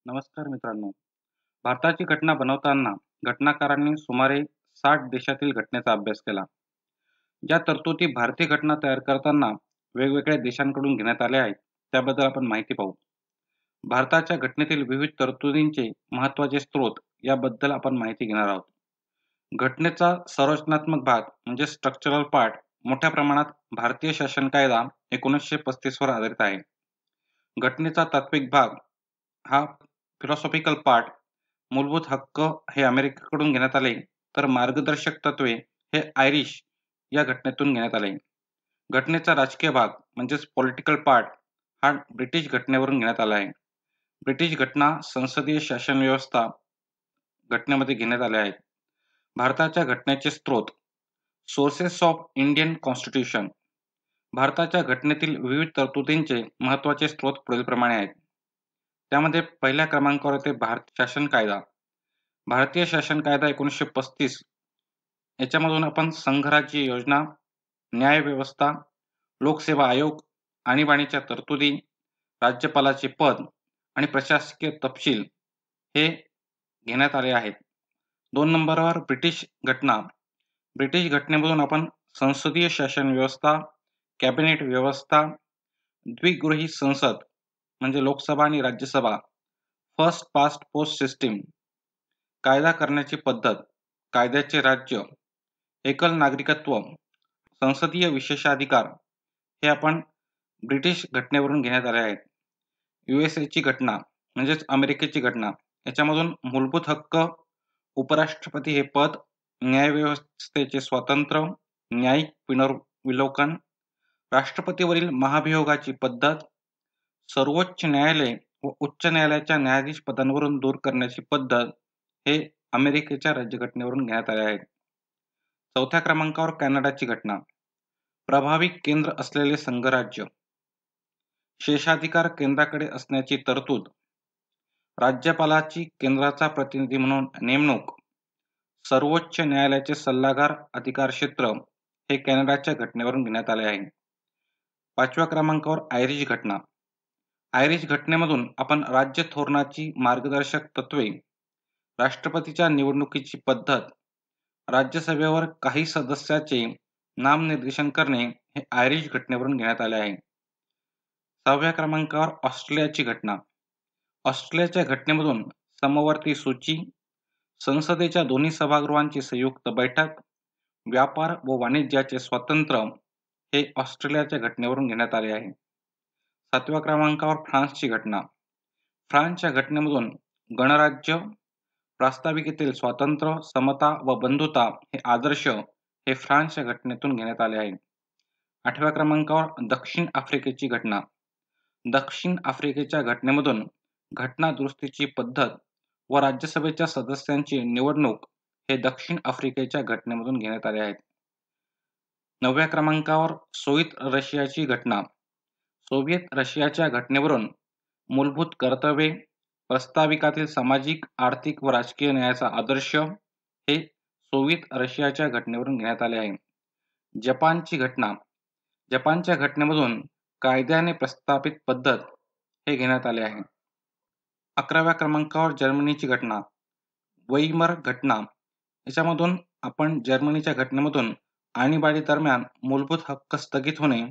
नमस्कार मित्रांनो. भारताची घटना बनवताना घटनाकारांनी सुमारे 60 देशातील घटनेचा अभ्यास केला. ज्या तरतुदी भारतीय घटना तयार करताना वेगवेगळ्या देशांकडून घेण्यात आल्या आहेत, त्याबद्दल आपण माहिती पाहू. भारताच्या घटनेतील विविध तरतुदींचे महत्त्वाचे स्रोत याबद्दल आपण माहिती घेणार आहोत. घटनेचा संरचनात्मक भाग म्हणजे स्ट्रक्चरल पार्ट मोठ्या प्रमाणात भारतीय शासन कायदा 1935 वर आधारित आहे. घटनेचा तात्विक भाग हा फिलॉसॉफिकल पार्ट मूलभूत हक्क हे अमेरिकेकडून घेण्यात आले, तर मार्गदर्शक तत्त्वे हे आयरिश या घटनेतून घेण्यात आले. घटनेचा राजकीय भाग म्हणजेच पॉलिटिकल पार्ट हा ब्रिटिश घटनेवरून घेण्यात आला आहे. ब्रिटिश घटना संसदीय शासन व्यवस्था घटनेमध्ये घेण्यात आल्या आहेत. भारताच्या घटनेचे स्रोत सोर्सेस ऑफ इंडियन कॉन्स्टिट्यूशन. भारताच्या घटनेतील विविध तरतुदींचे महत्त्वाचे स्रोत पुढीलप्रमाणे आहेत. त्यामध्ये पहिल्या क्रमांकावर येते भारतीय शासन कायदा. भारतीय शासन कायदा 1935 याच्यामधून आपण संघराज्य योजना, न्याय व्यवस्था, लोकसेवा आयोग, आणीबाणीच्या तरतुदी, राज्यपालाचे पद आणि प्रशासकीय तपशील हे घेण्यात आले आहेत. 2 नंबरवर ब्रिटिश घटना. ब्रिटिश घटनेमधून आपण संसदीय शासन व्यवस्था, कॅबिनेट व्यवस्था, द्विगृही संसद म्हणजे लोकसभा आणि Rajya Sabha, first past post system, कायदा करण्याची पद्धत, कायद्याचे राज्य, एकल नागरिकत्व, संसदीय विशेषाधिकार हे आपण ब्रिटिश घटनेवरून घेण्यात आले आहेत. यूएसएची घटना म्हणजेच अमेरिकेची घटना, याच्यामधून मूलभूत हक्क, उपराष्ट्रपती हे पद, न्यायव्यवस्थेचे स्वातंत्र्य, न्यायिक पुनर्विलोकन, राष्ट्रपतीवरील महाभियोगाची पद्धत, सर्वोच्च न्यायालय व उच्च न्यायालयाच्या न्यायाधीश पदांवरून दूर करण्याची पद्धत हे अमेरिकेच्या राज्यघटनेवरून घेण्यात आले आहेत. 4थ्या क्रमांकावर कॅनडाची घटना. प्रभावी केंद्र असलेले संघराज्य, शेषाधिकार केंद्राकडे असण्याची तरतूद, राज्यपालाची केंद्राचा प्रतिनिधी म्हणून नेमणूक, सर्वोच्च न्यायालयाचे सल्लागार अधिकार क्षेत्र हे कॅनडाच्या घटनेवरून घेण्यात आले आहे. 5व्या क्रमांकावर आयरिश घटना. आयरिश घटनेमधून आपण राज्य धोरणाची मार्गदर्शक तत्त्वे, राष्ट्रपतीच्या निवडणुकीची पद्धत, राज्यसभेवर काही सदस्याचे नामनिर्देशन करणे हे आयरिश घटनेवरून घेण्यात आले आहे. 6व्या क्रमांकावर ऑस्ट्रेलियाची घटना. ऑस्ट्रेलियाच्या घटनेमधून समवर्ती सूची, संसदेच्या दोन्ही सभागृहांची संयुक्त बैठक, व्यापार व वाणिज्याचे स्वातंत्र्य हे ऑस्ट्रेलियाच्या घटनेवरून घेण्यात आले आहे. 7व्या क्रमांकावर फ्रान्सची घटना. फ्रान्सच्या घटनेमधून गणराज्य, प्रास्ताविकेतील स्वातंत्र्य, समता व बंधुता हे आदर्श हे फ्रान्सच्या घटनेतून घेण्यात आले आहे. 8व्या क्रमांकावर दक्षिण आफ्रिकेची घटना. दक्षिण आफ्रिकेच्या घटनेमधून घटना दुरुस्तीची पद्धत व राज्यसभेच्या सदस्यांची निवडणूक हे दक्षिण आफ्रिकेच्या घटनेमधून घेण्यात आले आहेत. 9व्या क्रमांकावर सोव्हिएत रशियाची घटना. सोव्हिएत रशियाच्या घटनेवरून मूलभूत कर्तव्ये, प्रस्ताविकातील सामाजिक, आर्थिक व राजकीय न्यायाचा आदर्श हे सोव्हिएत रशियाच्या घटनेवरून घेण्यात आले आहे. जपानची घटना. जपानच्या घटनेमधून कायद्याने प्रस्थापित पद्धत हे घेण्यात आले आहे. 11व्या क्रमांकावर जर्मनीची घटना. वेइमर घटना. याच्यामधून आपण जर्मनीच्या घटनेमधून आणीबाणी दरम्यान मूलभूत हक्क स्थगित होणे